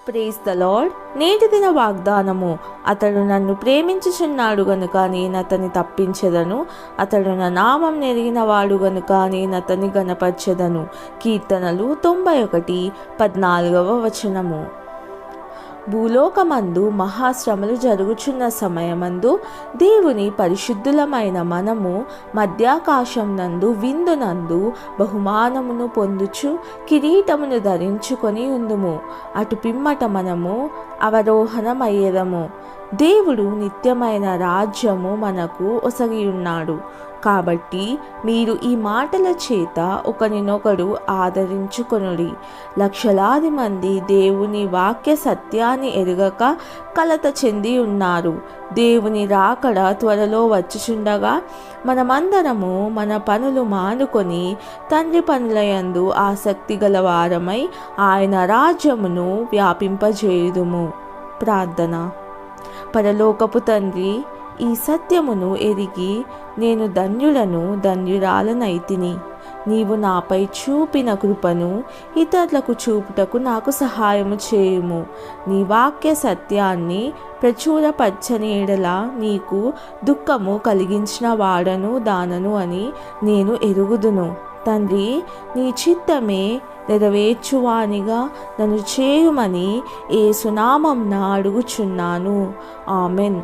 Praise the lord. నేటి దిన వాగ్దానము. అతడు నన్ను ప్రేమించుచున్నాడు గనుక నేను అతన్ని తప్పించెదను. అతడు నా నామం నెరిగిన వాడు గనుక నేను అతన్ని గణపరచెదను. కీర్తనలు 91:14. భూలోకమందు మహాశ్రమలు జరుగుచున్న సమయమందు దేవుని పరిశుద్ధులమైన మనము మధ్యాకాశం నందు విందునందు బహుమానమును పొందుచు కిరీటమును ధరించుకొని ఉందుము. అటు పిమ్మట మనము అవరోహణమయ్యేదము. దేవుడు నిత్యమైన రాజ్యము మనకు ఒసగి ఉన్నాడు. కాబట్టి మీరు ఈ మాటల చేత ఒకరినొకడు ఆదరించుకొనుడి. లక్షలాది మంది దేవుని వాక్య సత్యాన్ని ఎరుగక కలత చెంది ఉన్నారు. దేవుని రాకడ త్వరలో వచ్చుచుండగా మనమందరము మన పనులు మానుకొని తండ్రి పనులయందు ఆసక్తి గలవారమై ఆయన రాజ్యమును వ్యాపింపజేయుదుము. ప్రార్థన. పరలోకపు తండ్రి, ఈ సత్యమును ఎరిగి నేను ధన్యురాలనైతిని. నీవు నాపై చూపిన కృపను ఇతరులకు చూపుటకు నాకు సహాయము చేయుము. నీ వాక్య సత్యాన్ని ప్రచురపరచని ఎడల నీకు దుఃఖము కలిగించిన వాడను దానను అని నేను ఎరుగుదును. తండ్రి, నీ చిత్తమే నెరవేర్చువానిగా నన్ను చేయుమని యేసు నామమున అడుగుచున్నాను. ఆమెన్.